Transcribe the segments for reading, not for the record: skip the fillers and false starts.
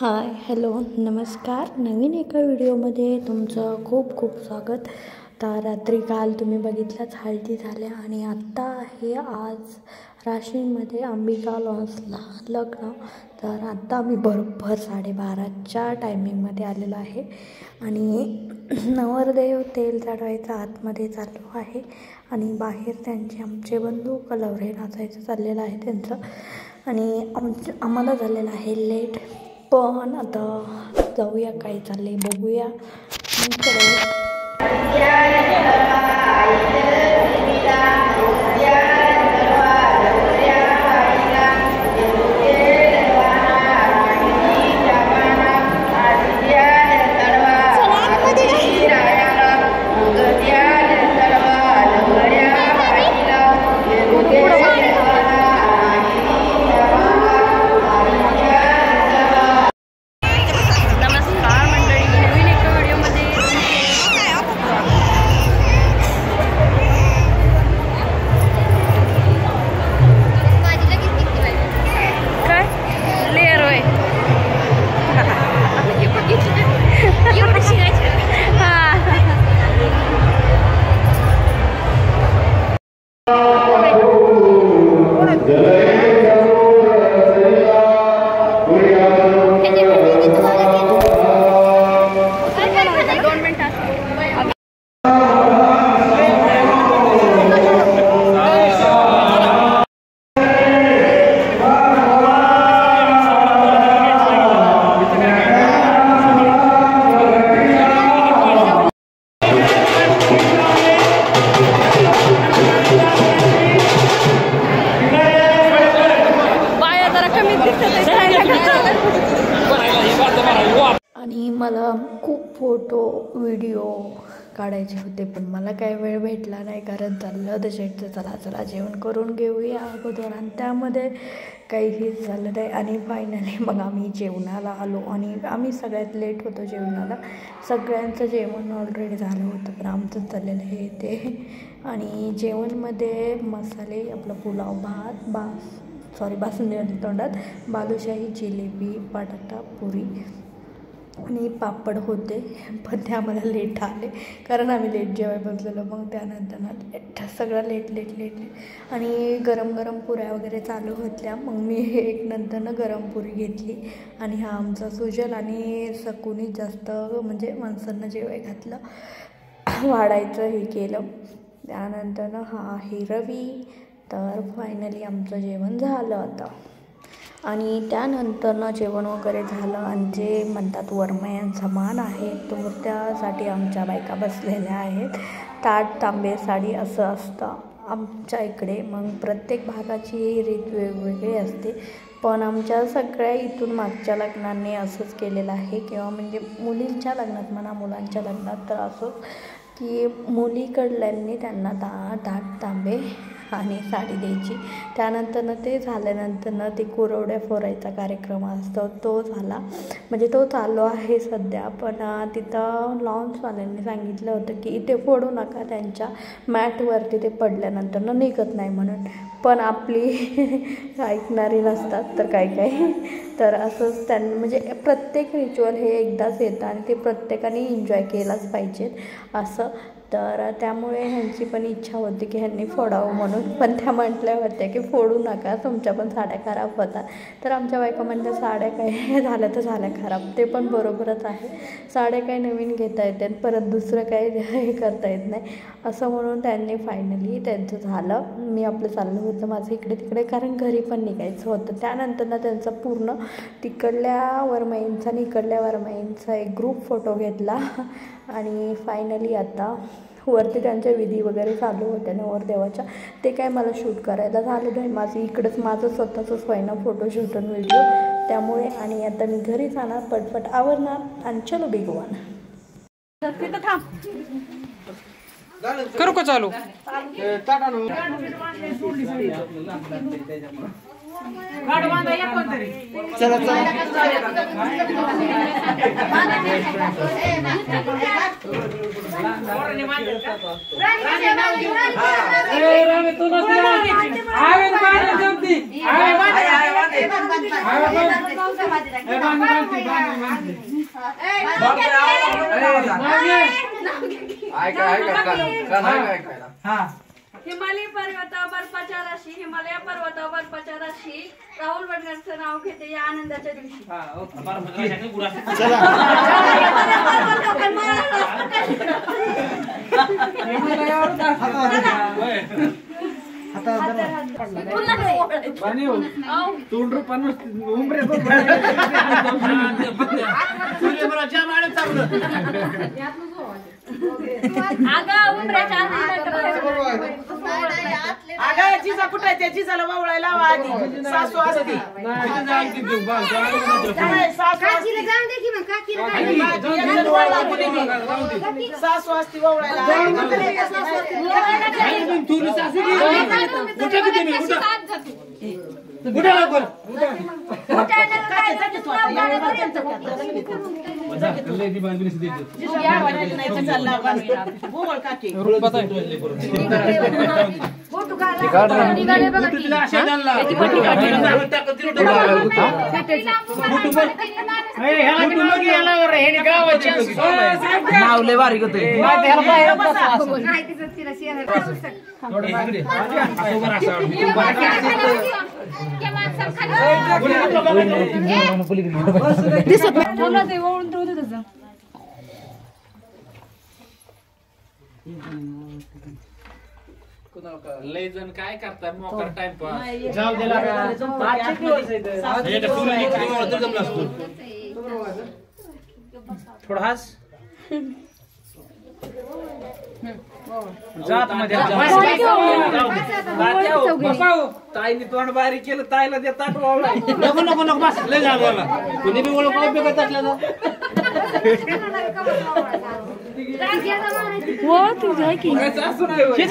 Hi hello नमस्कार. नवीन एका व्हिडिओमध्ये तुमचं खूप खूप स्वागत. तर रात्री काल तुम्ही बघितलंच हळदी झाल्या आणि आत्ता आहे आज राशीनमध्ये अंबिका लॉन्सला लग्न. तर आत्ता आम्ही बरोबर 12:30च्या टायमिंगमध्ये आलेलो आहे आणि नवरदेव तेल चढवायचं आतमध्ये चालू आहे आणि बाहेर त्यांचे आमचे बंधू कलवरे नाचायचं चाललेलं आहे त्यांचं. आणि आम्हाला झालेलं आहे लेट, पण आता जाऊया काय चाललंय बघूया. आणि मला खूप फोटो व्हिडिओ काढायचे होते, पण मला काय वेळ भेटला नाही कारण चाललं होतं शेटचं चला चला जेवण करून घेऊया अगोदर, आणि त्यामध्ये काहीच झालं नाही. आणि फायनली मग आम्ही जेवणाला आलो आणि आम्ही सगळ्यात लेट होतो जेवणाला. सगळ्यांचं जेवण ऑलरेडी झालं होतं पण आमचं चाललेलं हे ते. आणि जेवणमध्ये मसाले आपलं पुलाव, भात, बासुंदी आली तोंडात, बालुशाही, जिलेबी, बटाटा पुरी आणि पापड होते. पण ते आम्हाला लेट आले कारण आम्ही लेट जेवायला बसलेलो. मग त्यानंतर सगळं लेट आणि गरम गरम पुऱ्या वगैरे चालू होत्या. मग मी एक नंतरनं गरम पुरी घेतली आणि हा आमचा सुजल आणि सकूनी जास्त म्हणजे माणसांना जेवाय घातलं, वाढायचं हे केलं. त्यानंतरनं हा आहे रवी. तर फायनली आमचं जेवण झालं आता. आणि त्यानंतरनं जेवण वगैरे झालं आणि जे म्हणतात वरमयांचा मान आहे तो त्यासाठी आमच्या बायका बसलेल्या आहेत. ताट तांबे साडी असं असतं आमच्या इकडे. मग प्रत्येक भागाची रीत वेगवेगळी असते, पण आमच्या सगळ्या इथून मागच्या लग्नांनी असंच केलेलं आहे, किंवा म्हणजे मुलींच्या लग्नात म्हणा मुलांच्या लग्नात तर असंच की मुलीकडल्यांनी त्यांना ताट तांबे आणि साडी द्यायची. त्यानंतरनं ते झाल्यानंतरनं ते कुरवड्या फोरायचा कार्यक्रम असतो तो झाला, म्हणजे तो चालू आहे सध्या. पण तिथं लॉन्सवाल्यांनी सांगितलं होतं की इथे फोडू नका, त्यांच्या मॅटवरती ते पडल्यानंतरनं निघत नाही म्हणून. पण आपली ऐकणारी नसतात तर काय तर असंच त्यांनी म्हणजे प्रत्येक रिच्युअल हे एकदाच येतं आणि ते प्रत्येकाने एन्जॉय केलाच पाहिजेत असं. तर त्यामुळे ह्यांची पण इच्छा होती की ह्यांनी फोडावं म्हणून, पण त्या म्हटल्या होत्या की फोडू नका, तुमच्या पण साड्या खराब होतात. तर आमच्या बायका म्हणल्या साड्या काय झाल्या तर झाल्या खराब, ते पण बरोबरच आहे. साड्या काय नवीन घेता येतात, परत दुसरं काय हे करता येत नाही असं म्हणून त्यांनी फायनली त्यांचं झालं. मी आपलं चाललं होतं माझं इकडे तिकडे कारण घरी पण निघायचं होतं. त्यानंतर त्यांचा पूर्ण तिकडल्या वरमाईंचा आणि इकडल्या वरमाईंचा एक ग्रुप फोटो घेतला आणि फायनली आता वरती त्यांच्या विधी वगैरे चालू होत्या नवरदेवाच्या. ते काय मला शूट करायला झालं नाही, माझं स्वतःचंच व्हायना फोटोशूट आणि व्हिडिओ त्यामुळे. आणि आता मी घरी जाणार, पटपट आवरणार आणि चलो बिगवान. करू का चालू? चला हिमालय पर्वतावर बर्फाच्या राशी, हिमालय पर्वतावर बर्फाच्या राशी, राहुल वडनेरचं नाव घेते या आनंदाच्या दिवशी. कुठे त्याची झालं वावळायला सासू असते सासू असते वावळायला नावले बारीक होते लय जण काय करतात मोकार टाइमपास जाऊ थोडा हास जात मध्ये ताईने तोंड बारीक केलं ताईला ते ताट वावला नको नको नको बस लय झालं कुणी बी ओळख उपयोगात असल्या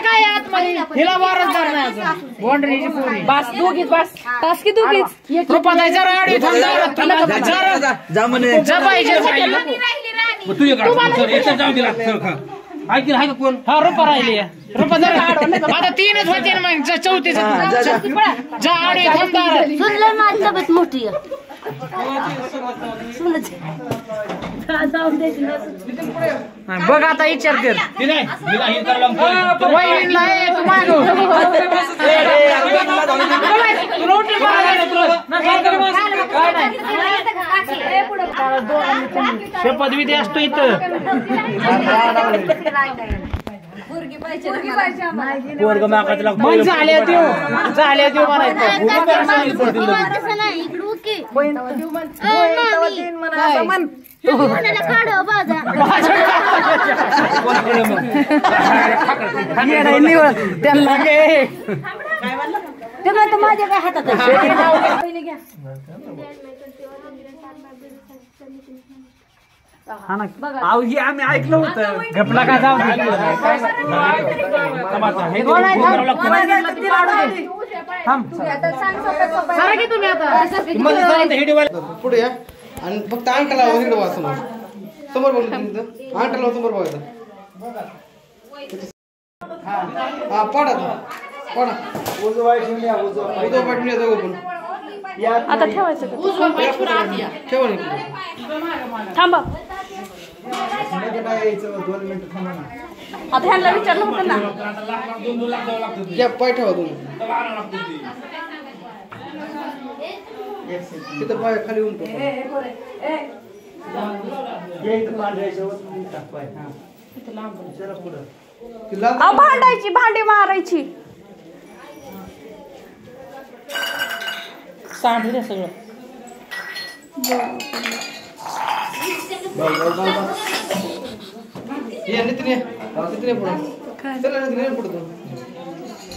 काय हिला वारसदार नाही बाउंड्रीची पोरी बस दोघीच बस तास की दोघीच रुपा जरा आडी जा म्हणे जा पाहिजे तू जाऊ दिला ऐकलं आहे का कोण हा रुपा राहिली रुपा जरा आता तीनच होते ना मग चौथीच जा आडी थांबदार सुनलं माझी तब्येत मोठी आहे बघ आता विचार कर पदवी असतो इथं पोरग मागायला झाले देऊ म्हणायचं त्यांना माझ्या काय हातात ही आम्ही ऐकलं होतं घपला का जाऊ पुढे या आणि फक्त अंकला इकडे वा समोर समोर बघ अंकला समोर बघायचं हा पाडा पाडा पाठवून जाऊ पण आता ठेवायचं ठेवा थांबा आता ह्यांना विचारलं होतं ना या पाय ठेवा तुम्ही तिथं पाय खाली येऊन भांडायची भांडी मारायची सांडलं सगळं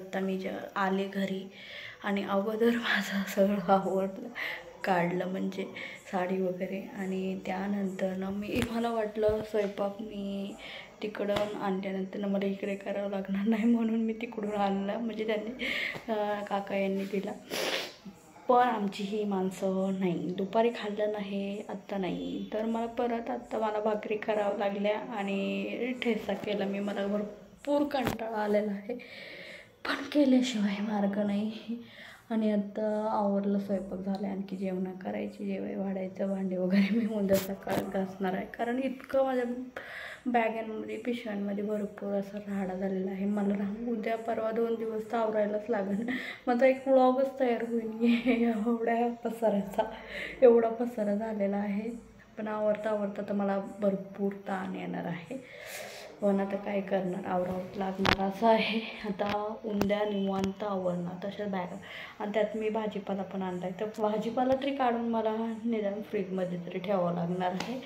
आता मी आले घरी आणि अगोदर माझं सगळं आवडलं काढलं म्हणजे साडी वगैरे आणि त्यानंतर ना मला वाटलं स्वयंपाक मी तिकडून आणल्यानंतर मला इकडे करावं लागणार नाही म्हणून मी तिकडून आणलं म्हणजे त्यांनी काका यांनी दिला पण आमची ही माणसं नाही, दुपारी खाल्लं नाही, आत्ता नाही, तर मला परत आत्ता मला भाकरी करावं लागल्या आणि ठेचा केला मी. मला भरपूर कंटाळा आलेला आहे, पण केल्याशिवाय मार्ग नाही. आणि आता आवरलं, स्वयंपाक झाला, आणखी जेवण करायची, जेवाय वाढायचं, भांडे वगैरे मी उद्या सकाळी घासणार आहे. कारण इतकं माझ्या बॅगांमध्ये पिशव्यांमध्ये भरपूर असा राडा झालेला आहे. मला उद्या परवा 2 दिवस तर आवरायलाच लागेल. माझा एक व्लॉगच तयार होईल एवढ्या पसाऱ्याचा, एवढा पसारा झालेला आहे. पण आवरता तर मला भरपूर ताण येणार आहे. पण आता काय करणार, आवरावं लागणार असं आहे. आता उद्या निवांत आवरणार तशा बॅगा. आणि त्यात मी भाजीपाला पण आणला आहे, तर भाजीपाला तरी काढून मला निदान फ्रीजमध्ये तरी ठेवावं लागणार आहे.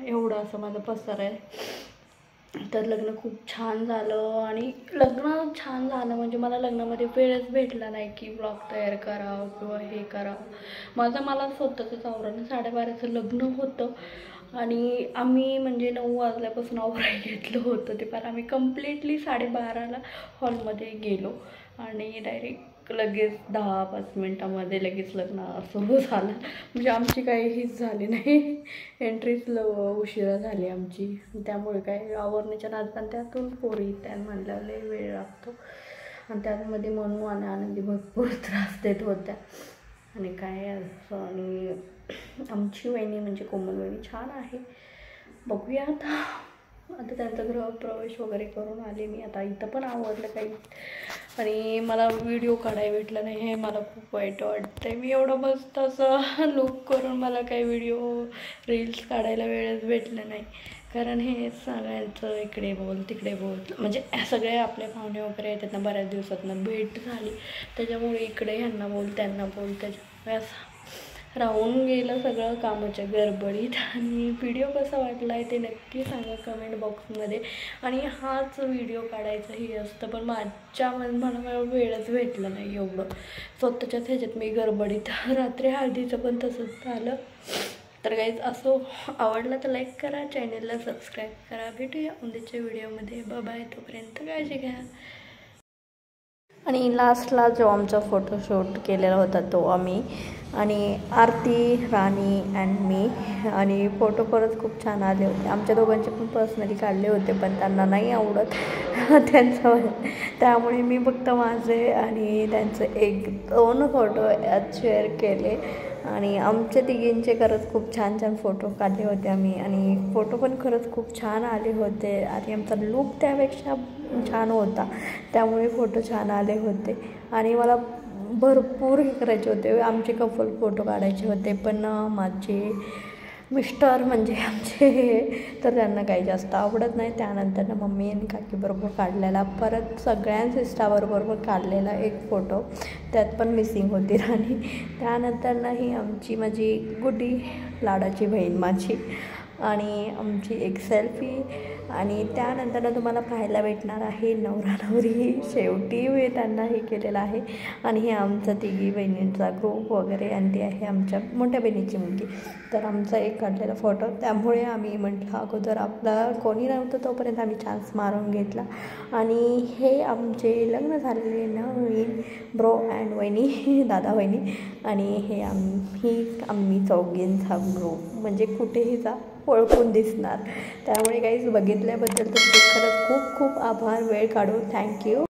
एवढं असं माझं पसार आहे. तर लग्न खूप छान झालं. आणि लग्न छान झालं म्हणजे मला लग्नामध्ये वेळच भेटला नाही की ब्लॉग तयार करावं किंवा हे करावं. मला स्वतःचंच आवरण. 12:30चं लग्न होतं आणि आम्ही म्हणजे 9 वाजल्यापासून आवरायला घेतलं होतं ते, पण आम्ही कम्प्लिटली 12:30ला हॉलमध्ये गेलो आणि डायरेक्ट लगेच 10-5 मिनटामध्ये लगेच लग्न सुरू झालं. म्हणजे आमची काही हीच झाली नाही, एंट्रीच उशिरा झाली आमची. त्यामुळे काय आवरण्याच्या नादात त्यातून पोरी त्या म्हणल्यावर लय वेळ लागतो. आणि त्यामध्ये मनू आणि आनंदी भरपूर त्रास देत होत्या. आणि काय असं, आणि आमची वहिनी म्हणजे कोमल वहिनी छान आहे. बघूया आता त्यांचा गृहप्रवेश वगैरे करून आले मी. आता इथं पण आवडलं काही, आणि मला व्हिडिओ काढायला भेटला नाही, हे मला खूप वाईट वाटतं आहे. मी एवढं मस्त असं लुक करून मला काही व्हिडिओ रील्स काढायला वेळच भेटलं नाही. कारण हे सगळ्यांचं इकडे बोल तिकडे बोल, म्हणजे सगळे आपले पाहुणे वगैरे येतात ना, बऱ्याच दिवसातनं भेट झाली, त्याच्यामुळे इकडे ह्यांना बोल त्यांना बोल, त्याच्यामुळे असं राहून गेलं सगळं कामाच्या गडबडीत. आणि व्हिडिओ कसा वाटला आहे ते नक्की सांगा कमेंट बॉक्समध्ये. आणि हाच व्हिडिओ काढायचाही असतं, पण मला वेळच भेटला नाही एवढं स्वतःच्याच ह्याच्यात मी गडबडीत. रात्री हळदीचं पण तसंच झालं. तर गाईज असं आवडलं तर लाईक करा, चॅनलला सबस्क्राईब करा. भेटूया उद्याच्या व्हिडिओमध्ये. बाय, तोपर्यंत काळजी घ्या. आणि लास्टला जो आमचा फोटोशूट केलेला होता तो आम्ही, आणि आरती, राणी अँड मी. आणि फोटो खरंच खूप छान आले होते. आमच्या दोघांचे पण पर्सनली काढले होते, पण त्यांना नाही आवडत त्यांचं, त्यामुळे मी फक्त माझे आणि त्यांचे 1-2 फोटो यात शेअर केले. आणि आमच्या तिघींचे खरंच खूप छान फोटो काढले होते आम्ही. आणि फोटो पण खरंच खूप छान आले होते. आणि आमचा लूक त्यापेक्षा छान होता, त्यामुळे फोटो छान आले होते. आणि मला भरपूर हे करायचे होते, आमचे कपल फोटो काढायचे होते, पण माझे मिस्टर म्हणजे आमचे तर त्यांना काही जास्त आवडत नाही. त्यानंतर मम्मी आणि काकीबरोबर काढलेला, परत सगळ्यांच इंस्टाबरोबर काढलेला एक फोटो, त्यात पण मिसिंग होती राणी. त्यानंतर ही माझी गुड्डी लाडाची बहीण माझी, आणि आमची एक सेल्फी. आणि त्यानंतर तुम्हाला पाहायला भेटणार आहे नवरा नवरी, शेवटी मी त्यांना हे केलेलं आहे. आणि हे आमचा तिघी बहिणींचा ग्रुप वगैरे, आणि ती आहे आमच्या मोठ्या बहिणीची मुलगी. तर आमचा एक काढलेला फोटो, त्यामुळे आम्ही म्हटलं अगोदर आपला कोणी नव्हतं तोपर्यंत आम्ही चान्स मारून घेतला. आणि हे आमचे लग्न झालेले नवीन ब्रो अँड वहिनी, दादा वहिनी. आणि हे आम्ही चौघींचा ग्रुप, म्हणजे कुठेही जा ओळखून दिसणार. त्यामुळे काहीच बघितल्याबद्दल तर खरंच खूप खूप आभार. वेळ काढून थँक्यू.